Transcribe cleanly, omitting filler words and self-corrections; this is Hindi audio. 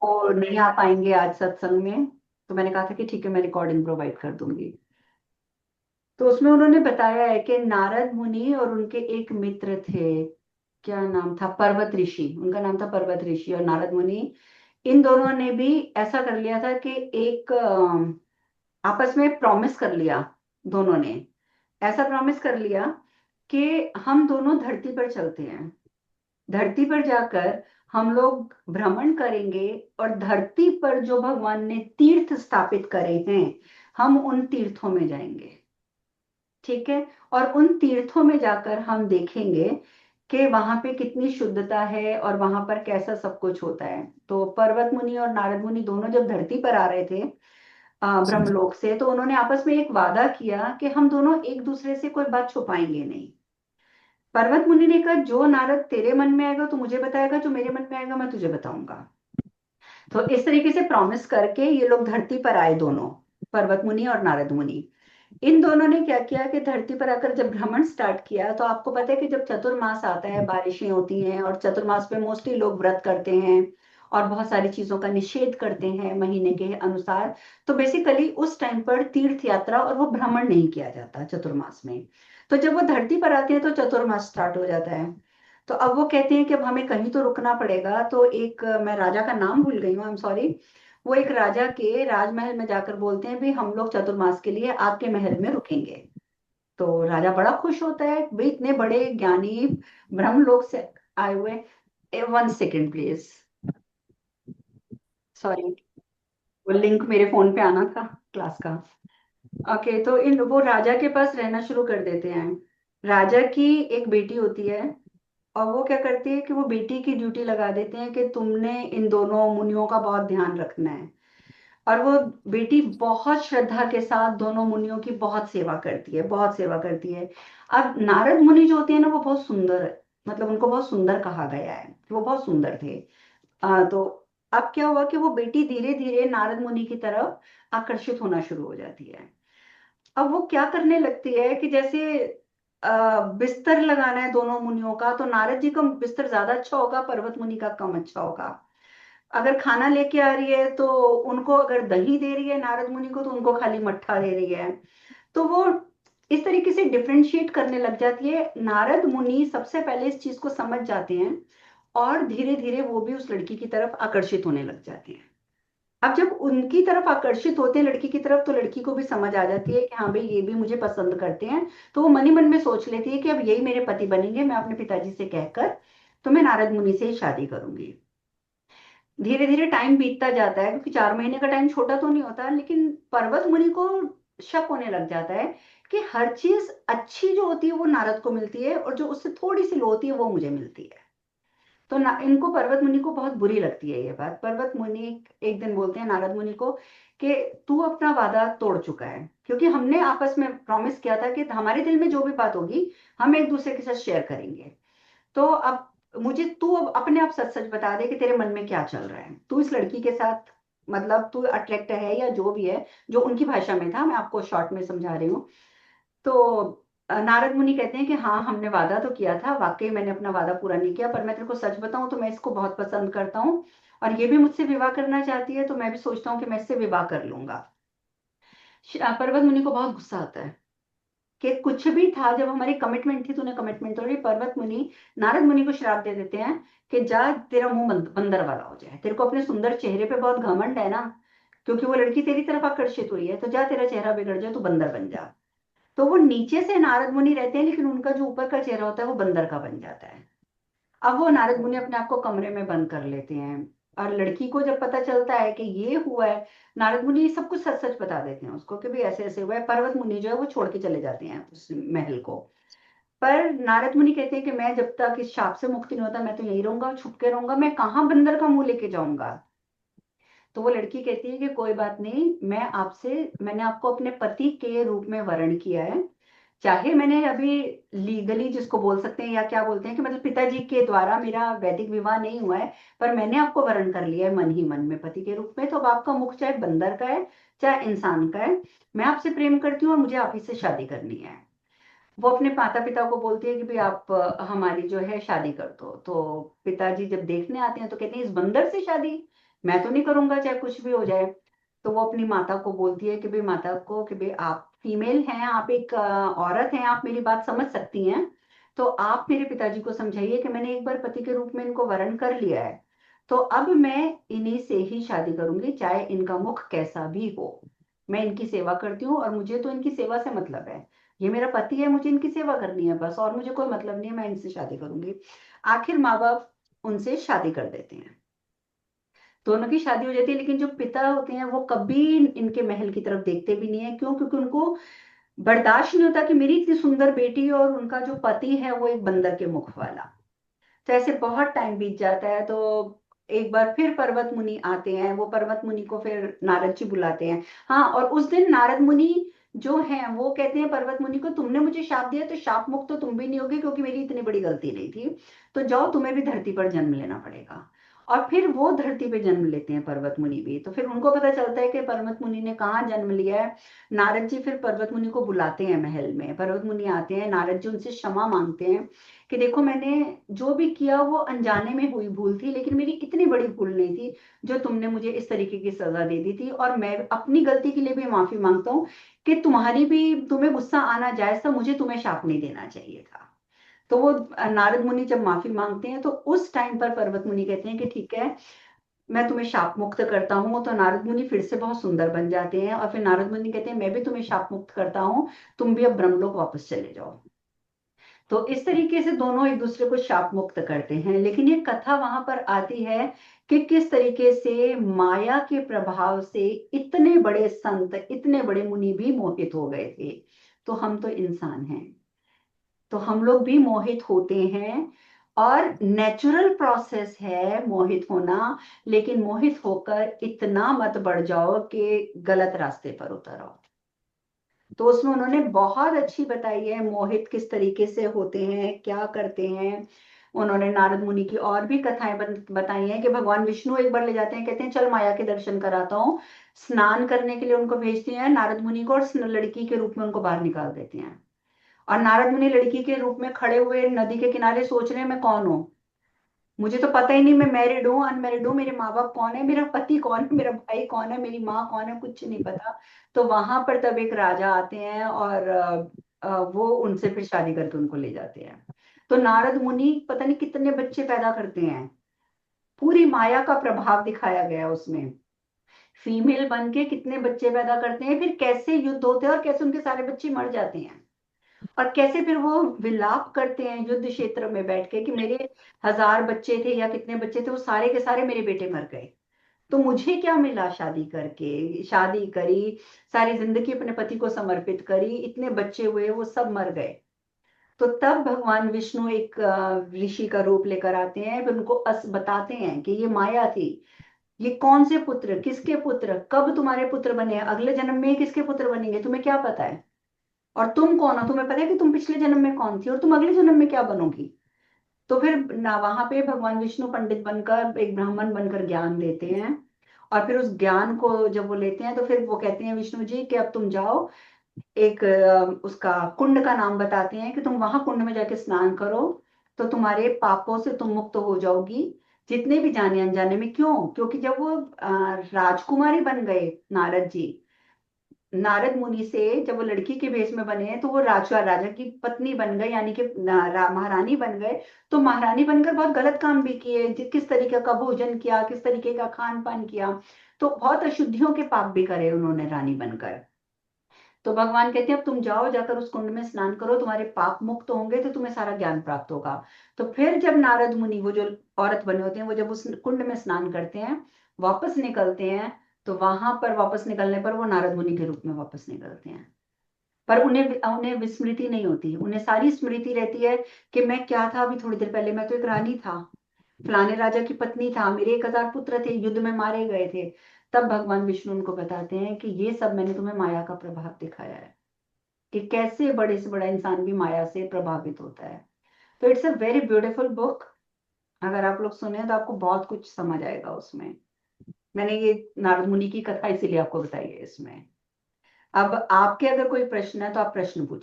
वो नहीं आ पाएंगे आज सत्संग में। तो मैंने कहा था कि ठीक है, मैं रिकॉर्डिंग प्रोवाइड कर दूंगी। तो उसमें उन्होंने बताया है कि नारद मुनि और उनके एक मित्र थे। क्या नाम था? पर्वत ऋषि। उनका नाम था पर्वत ऋषि और नारद मुनि। इन दोनों ने भी ऐसा कर लिया था कि एक आपस में प्रॉमिस कर लिया। दोनों ने ऐसा प्रॉमिस कर लिया कि हम दोनों धरती पर चलते हैं। धरती पर जाकर हम लोग भ्रमण करेंगे और धरती पर जो भगवान ने तीर्थ स्थापित करे हैं, हम उन तीर्थों में जाएंगे। ठीक है। और उन तीर्थों में जाकर हम देखेंगे कि वहां पे कितनी शुद्धता है और वहां पर कैसा सब कुछ होता है। तो पर्वत मुनि और नारद मुनि दोनों जब धरती पर आ रहे थे ब्रह्मलोक से, तो उन्होंने आपस में एक वादा किया कि हम दोनों एक दूसरे से कोई बात छुपाएंगे नहीं। पर्वत मुनि ने कहा, जो नारद तेरे मन में आएगा तो मुझे बताएगा, जो मेरे मन में आएगा मैं तुझे बताऊंगा। तो इस तरीके से प्रॉमिस करके ये लोग धरती पर आए दोनों, पर्वत मुनि और नारद मुनि। इन दोनों ने क्या किया कि धरती पर आकर जब भ्रमण स्टार्ट किया, तो आपको पता है कि जब चतुर्मास आता है, बारिशें होती हैं और चतुर्मास में मोस्टली लोग व्रत करते हैं और बहुत सारी चीजों का निषेध करते हैं महीने के अनुसार। तो बेसिकली उस टाइम पर तीर्थ यात्रा और वो भ्रमण नहीं किया जाता चतुर्मास में। तो जब वो धरती पर आते हैं तो चतुर्मास स्टार्ट हो जाता है। तो अब वो कहते हैं कि अब हमें कहीं तो रुकना पड़ेगा। तो एक मैं राजा का नाम भूल गई हूँ, आई एम सॉरी। वो एक राजा के राजमहल में जाकर बोलते हैं भी हम लोग चतुर्मास के लिए आपके महल में रुकेंगे। तो राजा बड़ा खुश होता है, भाई इतने बड़े ज्ञानी ब्रह्मलोक से आए हुए। 1 सेकेंड प्लीज, सॉरी। वो लिंक मेरे फोन पे आना था क्लास का। ओके, तो इन वो राजा के पास रहना शुरू कर देते हैं। राजा की एक बेटी होती है और वो क्या करती है कि वो बेटी की ड्यूटी लगा देते हैं कि तुमने इन दोनों मुनियों का बहुत ध्यान रखना है। और वो बेटी बहुत श्रद्धा के साथ दोनों मुनियों की बहुत सेवा करती है, बहुत सेवा करती है। अब नारद मुनि जो होते हैं ना, वो बहुत सुंदर, मतलब उनको बहुत सुंदर कहा गया है, वो बहुत सुंदर थे। तो अब क्या हुआ कि वो बेटी धीरे धीरे नारद मुनि की तरफ आकर्षित होना शुरू हो जाती है। अब वो क्या करने लगती है कि जैसे बिस्तर लगाना है दोनों मुनियों का, तो नारद जी का बिस्तर ज्यादा अच्छा होगा, पर्वत मुनि का कम अच्छा होगा। अगर खाना लेके आ रही है तो उनको, अगर दही दे रही है नारद मुनि को तो उनको खाली मट्ठा दे रही है। तो वो इस तरीके से डिफरेंशिएट करने लग जाती है। नारद मुनि सबसे पहले इस चीज को समझ जाते हैं और धीरे धीरे वो भी उस लड़की की तरफ आकर्षित होने लग जाते हैं। अब जब उनकी तरफ आकर्षित होते हैं लड़की की तरफ, तो लड़की को भी समझ आ जाती है कि हाँ भाई ये भी मुझे पसंद करते हैं। तो वो मन ही मन में सोच लेती है कि अब यही मेरे पति बनेंगे, मैं अपने पिताजी से कहकर तो मैं नारद मुनि से ही शादी करूंगी। धीरे धीरे टाइम बीतता जाता है, क्योंकि 4 महीने का टाइम छोटा तो नहीं होता, लेकिन पर्वत मुनि को शक होने लग जाता है कि हर चीज अच्छी जो होती है वो नारद को मिलती है और जो उससे थोड़ी सी लो होती है वो मुझे मिलती है। तो इनको, पर्वत मुनि को बहुत बुरी लगती है ये बात। पर्वत मुनि एक दिन बोलते हैं नारद मुनि को कि तू अपना वादा तोड़ चुका है, क्योंकि हमने आपस में प्रॉमिस किया था कि हमारे दिल में जो भी बात होगी हम एक दूसरे के साथ शेयर करेंगे। तो अब मुझे तू अब अपने आप सच सच बता दे कि तेरे मन में क्या चल रहा है, तू इस लड़की के साथ, मतलब तू अट्रैक्ट है या जो भी है। जो उनकी भाषा में था, मैं आपको शॉर्ट में समझा रही हूँ। तो नारद मुनि कहते हैं कि हाँ, हमने वादा तो किया था, वाकई मैंने अपना वादा पूरा नहीं किया, पर मैं तेरे को सच बताऊं तो मैं इसको बहुत पसंद करता हूँ और ये भी मुझसे विवाह करना चाहती है, तो मैं भी सोचता हूँ कि मैं इससे विवाह कर लूंगा। पर्वत मुनि को बहुत गुस्सा आता है कि कुछ भी था, जब हमारी कमिटमेंट थी तूने कमिटमेंट तोड़ी। पर्वत मुनि नारद मुनि को श्राप दे देते हैं कि जा, तेरा मुंह बंदर वाला हो जाए, तेरे को अपने सुंदर चेहरे पे बहुत घमंड है ना, क्योंकि वो लड़की तेरी तरफ आकर्षित हुई है, तो जा तेरा चेहरा बिगड़ जाए, तू बंदर बन जा। तो वो नीचे से नारद मुनि रहते हैं, लेकिन उनका जो ऊपर का चेहरा होता है वो बंदर का बन जाता है। अब वो नारद मुनि अपने आप को कमरे में बंद कर लेते हैं। और लड़की को जब पता चलता है कि ये हुआ है, नारद मुनि सब कुछ सच सच बता देते हैं उसको कि भी ऐसे ऐसे हुआ है। पर्वत मुनि जो है वो छोड़ के चले जाते हैं उस महल को। पर नारद मुनि कहते हैं कि मैं जब तक इस शाप से मुक्ति नहीं होता मैं तो यहीं रहूंगा, छुप के रहूंगा, मैं कहाँ बंदर का मुंह लेके जाऊंगा। तो वो लड़की कहती है कि कोई बात नहीं, मैंने आपको अपने पति के रूप में वर्ण किया है। चाहे मैंने अभी लीगली जिसको बोल सकते हैं या क्या बोलते हैं कि मतलब पिताजी के द्वारा मेरा वैदिक विवाह नहीं हुआ है, पर मैंने आपको वरण कर लिया है मन ही मन में पति के रूप में। तो अब आपका मुख चाहे बंदर का है चाहे इंसान का है, मैं आपसे प्रेम करती हूँ और मुझे आप ही से शादी करनी है। वो अपने माता पिता को बोलती है कि भाई आप हमारी जो है शादी कर दो। तो पिताजी जब देखने आते हैं तो कहते हैं इस बंदर से शादी, मैं तो नहीं करूंगा चाहे कुछ भी हो जाए। तो वो अपनी माता को बोलती है कि भाई, माता को कि भाई आप फीमेल हैं, आप एक औरत हैं, आप मेरी बात समझ सकती हैं। तो आप मेरे पिताजी को समझाइए कि मैंने एक बार पति के रूप में इनको वरण कर लिया है, तो अब मैं इन्हीं से ही शादी करूंगी, चाहे इनका मुख कैसा भी हो। मैं इनकी सेवा करती हूँ और मुझे तो इनकी सेवा से मतलब है। ये मेरा पति है, मुझे इनकी सेवा करनी है बस, और मुझे कोई मतलब नहीं है, मैं इनसे शादी करूंगी। आखिर माँ बाप उनसे शादी कर देते हैं, दोनों की शादी हो जाती है। लेकिन जो पिता होते हैं वो कभी इनके महल की तरफ देखते भी नहीं है। क्यों? क्योंकि उनको बर्दाश्त नहीं होता कि मेरी इतनी सुंदर बेटी और उनका जो पति है वो एक बंदर के मुख वाला। तो ऐसे बहुत टाइम बीत जाता है। तो एक बार फिर पर्वत मुनि आते हैं, वो पर्वत मुनि को फिर नारद जी बुलाते हैं। हाँ, और उस दिन नारद मुनि जो हैं वो कहते हैं पर्वत मुनि को, तुमने मुझे शाप दिया तो शाप मुक्त तो तुम भी नहीं होगे, क्योंकि मेरी इतनी बड़ी गलती नहीं थी। तो जाओ, तुम्हें भी धरती पर जन्म लेना पड़ेगा। और फिर वो धरती पे जन्म लेते हैं पर्वत मुनि भी। तो फिर उनको पता चलता है कि पर्वत मुनि ने कहाँ जन्म लिया है। नारद जी फिर पर्वत मुनि को बुलाते हैं महल में, पर्वत मुनि आते हैं, नारद जी उनसे क्षमा मांगते हैं कि देखो, मैंने जो भी किया वो अनजाने में हुई भूल थी, लेकिन मेरी इतनी बड़ी भूल नहीं थी जो तुमने मुझे इस तरीके की सजा दे दी थी। और मैं अपनी गलती के लिए भी माफी मांगता हूँ कि तुम्हारी भी, तुम्हें गुस्सा आना जायज था, मुझे तुम्हें शाप नहीं देना चाहिए था। तो वो नारद मुनि जब माफी मांगते हैं तो उस टाइम पर पर्वत मुनि कहते हैं कि ठीक है, मैं तुम्हें शाप मुक्त करता हूँ। तो नारद मुनि फिर से बहुत सुंदर बन जाते हैं, और फिर नारद मुनि कहते हैं मैं भी तुम्हें शाप मुक्त करता हूँ, तुम भी अब ब्रह्मलोक वापस चले जाओ। तो इस तरीके से दोनों एक दूसरे को शाप मुक्त करते हैं। लेकिन ये कथा वहां पर आती है कि किस तरीके से माया के प्रभाव से इतने बड़े संत, इतने बड़े मुनि भी मोहित हो गए थे। तो हम तो इंसान हैं, तो हम लोग भी मोहित होते हैं, और नेचुरल प्रोसेस है मोहित होना। लेकिन मोहित होकर इतना मत बढ़ जाओ कि गलत रास्ते पर उतर आओ। तो उसमें उन्होंने बहुत अच्छी बताई है मोहित किस तरीके से होते हैं, क्या करते हैं। उन्होंने नारद मुनि की और भी कथाएं बताई हैं कि भगवान विष्णु एक बार ले जाते हैं, कहते हैं चल माया के दर्शन कराता हूँ। स्नान करने के लिए उनको भेजते हैं नारद मुनि को, और लड़की के रूप में उनको बाहर निकाल देते हैं। और नारद मुनि लड़की के रूप में खड़े हुए नदी के किनारे सोच रहे हैं मैं कौन हूँ, मुझे तो पता ही नहीं, मैं मैरिड हूँ अनमैरिड हूँ, मेरे माँ बाप कौन है, मेरा पति कौन है, मेरा भाई कौन है, मेरी माँ कौन है, कुछ नहीं पता। तो वहां पर तब एक राजा आते हैं, और वो उनसे फिर शादी करके उनको ले जाते हैं। तो नारद मुनि पता नहीं कितने बच्चे पैदा करते हैं, पूरी माया का प्रभाव दिखाया गया है उसमें। फीमेल बन के कितने बच्चे पैदा करते हैं, फिर कैसे युद्ध होते हैं और कैसे उनके सारे बच्चे मर जाते हैं, और कैसे फिर वो विलाप करते हैं युद्ध क्षेत्र में बैठ के कि मेरे 1000 बच्चे थे या कितने बच्चे थे, वो सारे के सारे मेरे बेटे मर गए, तो मुझे क्या मिला शादी करके, शादी करी, सारी जिंदगी अपने पति को समर्पित करी, इतने बच्चे हुए वो सब मर गए। तो तब भगवान विष्णु एक ऋषि का रूप लेकर आते हैं, फिर उनको बताते हैं कि ये माया थी, ये कौन से पुत्र, किसके पुत्र, कब तुम्हारे पुत्र बने, अगले जन्म में किसके पुत्र बनेंगे, तुम्हें क्या पता है, और तुम कौन हो, तुम्हें पता है कि तुम पिछले जन्म में कौन थी और तुम अगले जन्म में क्या बनोगी। तो फिर ना वहां पे भगवान विष्णु पंडित बनकर, एक ब्राह्मण बनकर ज्ञान देते हैं। और फिर उस ज्ञान को जब वो लेते हैं तो फिर वो कहते हैं विष्णु जी कि अब तुम जाओ, एक उसका कुंड का नाम बताते हैं कि तुम वहां कुंड में जाके स्नान करो, तो तुम्हारे पापों से तुम मुक्त हो जाओगी, जितने भी जाने अनजाने में। क्यों? क्योंकि जब वो राजकुमारी बन गए नारद जी, नारद मुनि से जब वो लड़की के भेष में बने हैं तो वो राजा राजा की पत्नी बन गए, यानी कि महारानी बन गए। तो महारानी बनकर बहुत गलत काम भी किए, किस तरीके का भोजन किया, किस तरीके का खान पान किया, तो बहुत अशुद्धियों के पाप भी करे उन्होंने रानी बनकर। तो भगवान कहते हैं अब तुम जाओ, जाकर उस कुंड में स्नान करो, तुम्हारे पाप मुक्त होंगे तो तुम्हें सारा ज्ञान प्राप्त होगा। तो फिर जब नारद मुनि, वो जो औरत बने होते हैं, वो जब उस कुंड में स्नान करते हैं, वापस निकलते हैं, तो वहां पर वापस निकलने पर वो नारद मुनि के रूप में वापस निकलते हैं। पर उन्हें उन्हें विस्मृति नहीं होती, उन्हें सारी स्मृति रहती है कि मैं क्या था अभी थोड़ी देर पहले, मैं तो एक रानी था, फलाने राजा की पत्नी था, मेरे 1000 पुत्र थे, युद्ध में मारे गए थे। तब भगवान विष्णु उनको बताते हैं कि ये सब मैंने तुम्हें माया का प्रभाव दिखाया है, कि कैसे बड़े से बड़ा इंसान भी माया से प्रभावित होता है। तो it's a very beautiful book, अगर आप लोग सुने तो आपको बहुत कुछ समझ आएगा उसमें। मैंने ये नारद मुनि की कथा इसीलिए आपको बताई है इसमें। अब आपके अगर कोई प्रश्न है तो आप प्रश्न पूछिए।